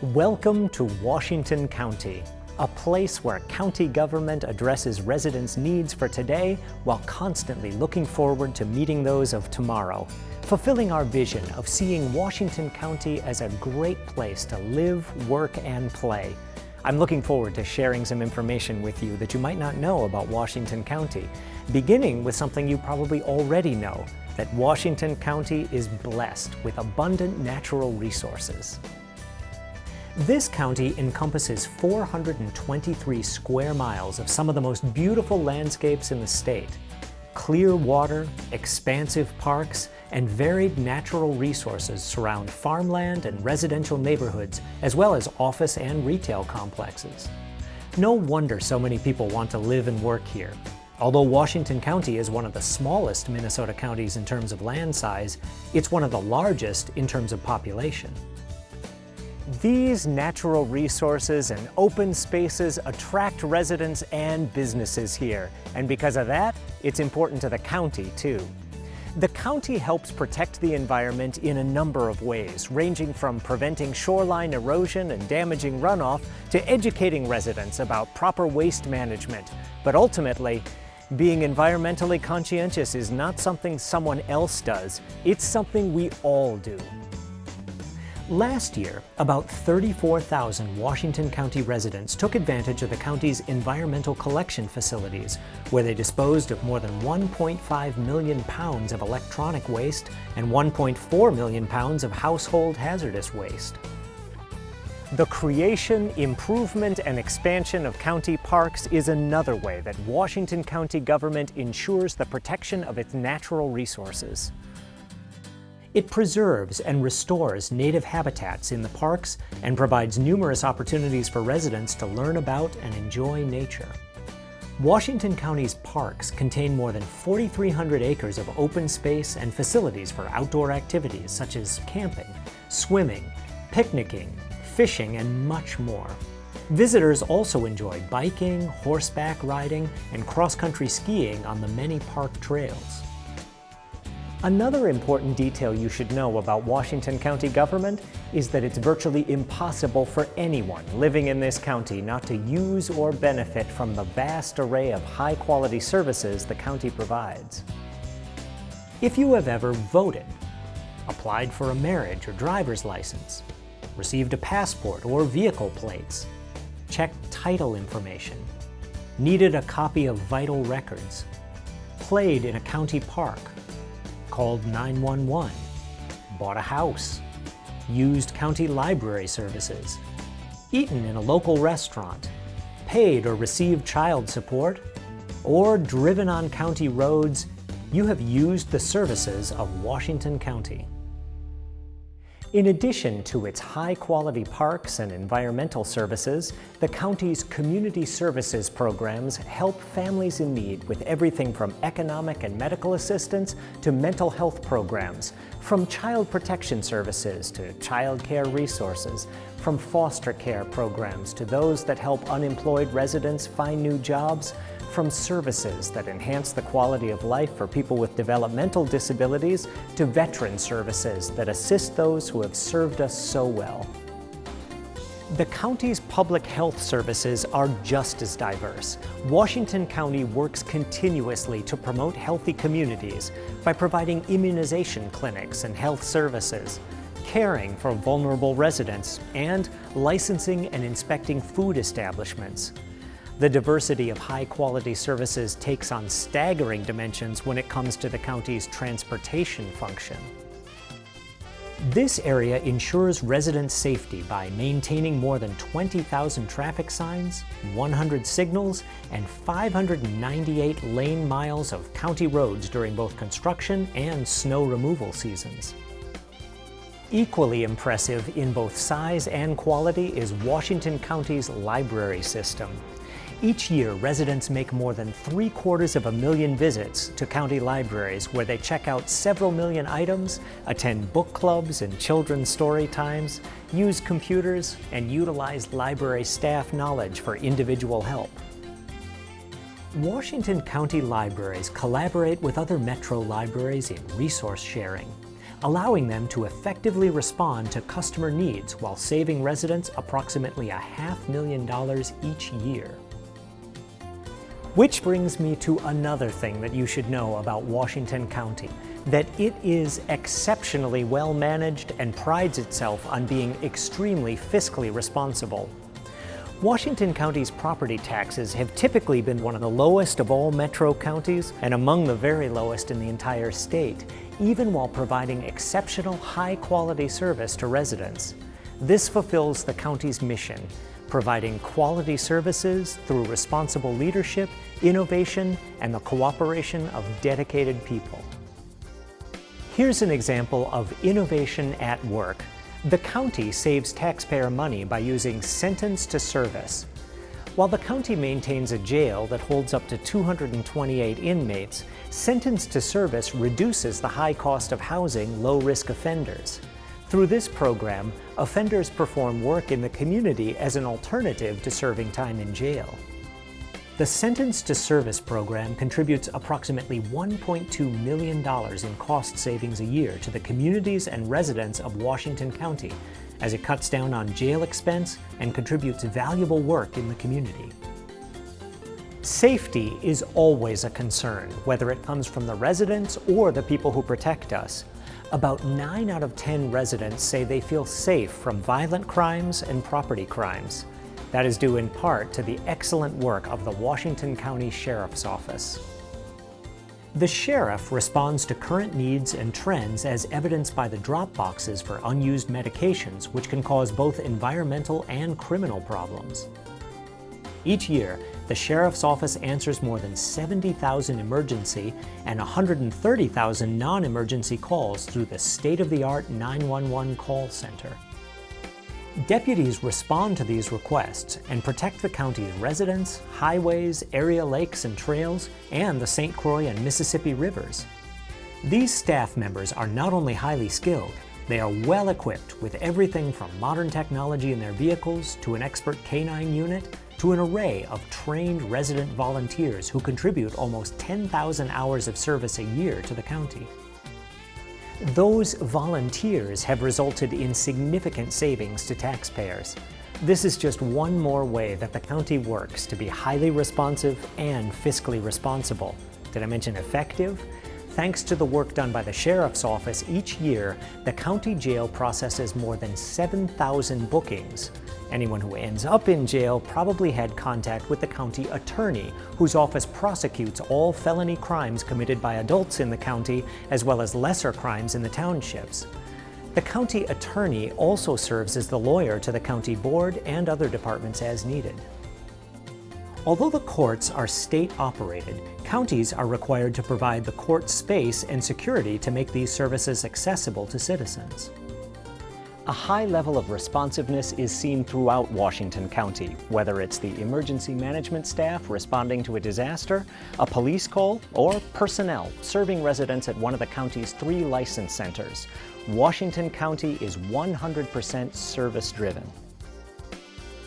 Welcome to Washington County, a place where county government addresses residents' needs for today while constantly looking forward to meeting those of tomorrow, fulfilling our vision of seeing Washington County as a great place to live, work, and play. I'm looking forward to sharing some information with you that you might not know about Washington County, beginning with something you probably already know, that Washington County is blessed with abundant natural resources. This county encompasses 423 square miles of some of the most beautiful landscapes in the state. Clear water, expansive parks, and varied natural resources surround farmland and residential neighborhoods, as well as office and retail complexes. No wonder so many people want to live and work here. Although Washington County is one of the smallest Minnesota counties in terms of land size, it's one of the largest in terms of population. These natural resources and open spaces attract residents and businesses here, and because of that, it's important to the county too. The county helps protect the environment in a number of ways, ranging from preventing shoreline erosion and damaging runoff to educating residents about proper waste management. But ultimately, being environmentally conscientious is not something someone else does, it's something we all do. Last year, about 34,000 Washington County residents took advantage of the county's environmental collection facilities, where they disposed of more than 1.5 million pounds of electronic waste and 1.4 million pounds of household hazardous waste. The creation, improvement, and expansion of county parks is another way that Washington County government ensures the protection of its natural resources. It preserves and restores native habitats in the parks and provides numerous opportunities for residents to learn about and enjoy nature. Washington County's parks contain more than 4,300 acres of open space and facilities for outdoor activities such as camping, swimming, picnicking, fishing, and much more. Visitors also enjoy biking, horseback riding, and cross-country skiing on the many park trails. Another important detail you should know about Washington County government is that it's virtually impossible for anyone living in this county not to use or benefit from the vast array of high-quality services the county provides. If you have ever voted, applied for a marriage or driver's license, received a passport or vehicle plates, checked title information, needed a copy of vital records, played in a county park, called 911, bought a house, used county library services, eaten in a local restaurant, paid or received child support, or driven on county roads, you have used the services of Washington County. In addition to its high-quality parks and environmental services, the county's community services programs help families in need with everything from economic and medical assistance to mental health programs, from child protection services to child care resources, from foster care programs to those that help unemployed residents find new jobs, from services that enhance the quality of life for people with developmental disabilities to veteran services that assist those who have served us so well. The county's public health services are just as diverse. Washington County works continuously to promote healthy communities by providing immunization clinics and health services, caring for vulnerable residents, and licensing and inspecting food establishments. The diversity of high-quality services takes on staggering dimensions when it comes to the county's transportation function. This area ensures resident safety by maintaining more than 20,000 traffic signs, 100 signals, and 598 lane miles of county roads during both construction and snow removal seasons. Equally impressive in both size and quality is Washington County's library system. Each year, residents make more than 750,000 visits to county libraries where they check out several million items, attend book clubs and children's story times, use computers, and utilize library staff knowledge for individual help. Washington County libraries collaborate with other metro libraries in resource sharing. allowing them to effectively respond to customer needs while saving residents approximately $500,000 each year. Which brings me to another thing that you should know about Washington County, that it is exceptionally well managed and prides itself on being extremely fiscally responsible. Washington County's property taxes have typically been one of the lowest of all metro counties and among the very lowest in the entire state, even while providing exceptional high-quality service to residents. This fulfills the county's mission, providing quality services through responsible leadership, innovation, and the cooperation of dedicated people. Here's an example of innovation at work. The county saves taxpayer money by using sentence to service. While the county maintains a jail that holds up to 228 inmates, sentence to service reduces the high cost of housing low-risk offenders. Through this program, offenders perform work in the community as an alternative to serving time in jail. The Sentence to Service program contributes approximately $1.2 million in cost savings a year to the communities and residents of Washington County, as it cuts down on jail expense and contributes valuable work in the community. Safety is always a concern, whether it comes from the residents or the people who protect us. About 9 out of 10 residents say they feel safe from violent crimes and property crimes. That is due in part to the excellent work of the Washington County Sheriff's Office. The sheriff responds to current needs and trends as evidenced by the drop boxes for unused medications, which can cause both environmental and criminal problems. Each year, the Sheriff's Office answers more than 70,000 emergency and 130,000 non-emergency calls through the state-of-the-art 911 call center. Deputies respond to these requests and protect the county's residents, highways, area lakes and trails, and the St. Croix and Mississippi rivers. These staff members are not only highly skilled, they are well equipped with everything from modern technology in their vehicles to an expert canine unit to an array of trained resident volunteers who contribute almost 10,000 hours of service a year to the county. Those volunteers have resulted in significant savings to taxpayers. This is just one more way that the county works to be highly responsive and fiscally responsible. Did I mention effective? Thanks to the work done by the Sheriff's Office each year, the county jail processes more than 7,000 bookings. Anyone who ends up in jail probably had contact with the county attorney, whose office prosecutes all felony crimes committed by adults in the county, as well as lesser crimes in the townships. The county attorney also serves as the lawyer to the county board and other departments as needed. Although the courts are state-operated, counties are required to provide the court space and security to make these services accessible to citizens. A high level of responsiveness is seen throughout Washington County, whether it's the emergency management staff responding to a disaster, a police call, or personnel serving residents at one of the county's 3 license centers. Washington County is 100% service-driven.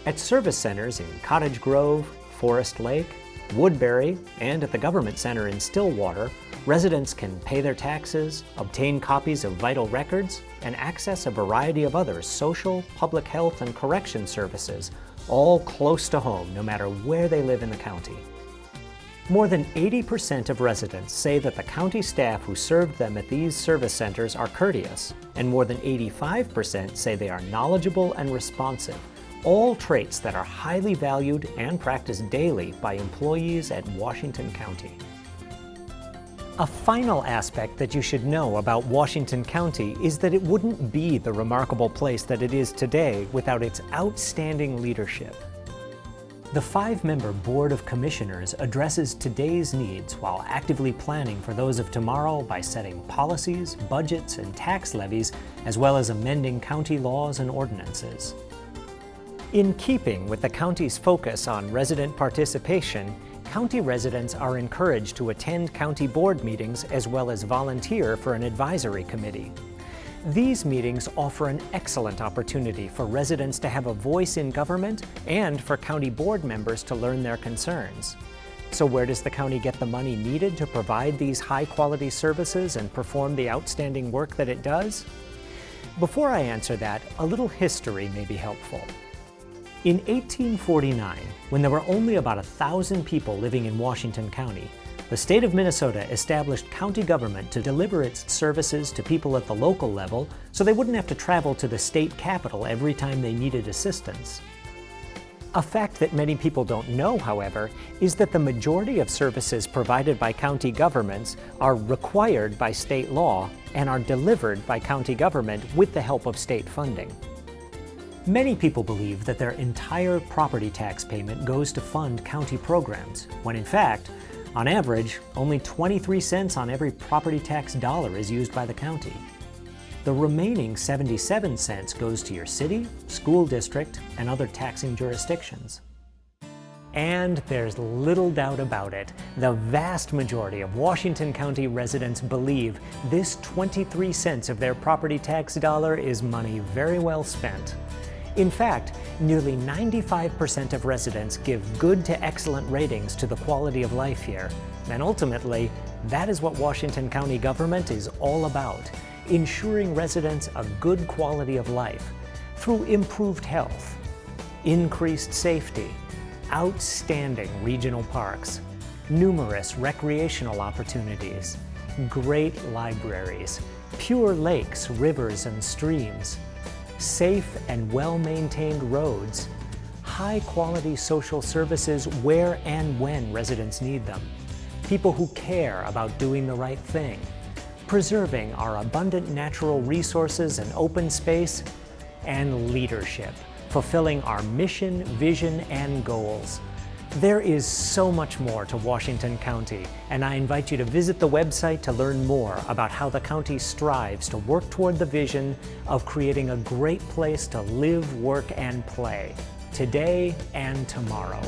At service centers in Cottage Grove, Forest Lake, Woodbury, and at the Government Center in Stillwater, residents can pay their taxes, obtain copies of vital records, and access a variety of other social, public health, and correction services, all close to home, no matter where they live in the county. More than 80% of residents say that the county staff who served them at these service centers are courteous, and more than 85% say they are knowledgeable and responsive, all traits that are highly valued and practiced daily by employees at Washington County. A final aspect that you should know about Washington County is that it wouldn't be the remarkable place that it is today without its outstanding leadership. The 5-member Board of Commissioners addresses today's needs while actively planning for those of tomorrow by setting policies, budgets, and tax levies, as well as amending county laws and ordinances. In keeping with the county's focus on resident participation, county residents are encouraged to attend county board meetings as well as volunteer for an advisory committee. These meetings offer an excellent opportunity for residents to have a voice in government and for county board members to learn their concerns. So where does the county get the money needed to provide these high-quality services and perform the outstanding work that it does? Before I answer that, a little history may be helpful. In 1849, when there were only about 1,000 people living in Washington County, the state of Minnesota established county government to deliver its services to people at the local level so they wouldn't have to travel to the state capital every time they needed assistance. A fact that many people don't know, however, is that the majority of services provided by county governments are required by state law and are delivered by county government with the help of state funding. Many people believe that their entire property tax payment goes to fund county programs, when in fact, on average, only 23 cents on every property tax dollar is used by the county. The remaining 77 cents goes to your city, school district, and other taxing jurisdictions. And there's little doubt about it, the vast majority of Washington County residents believe this 23 cents of their property tax dollar is money very well spent. In fact, nearly 95% of residents give good to excellent ratings to the quality of life here. And ultimately, that is what Washington County government is all about. Ensuring residents a good quality of life through improved health, increased safety, outstanding regional parks, numerous recreational opportunities, great libraries, pure lakes, rivers, and streams, safe and well-maintained roads, high-quality social services where and when residents need them, people who care about doing the right thing, preserving our abundant natural resources and open space, and leadership, fulfilling our mission, vision, and goals. There is so much more to Washington County, and I invite you to visit the website to learn more about how the county strives to work toward the vision of creating a great place to live, work, and play, today and tomorrow.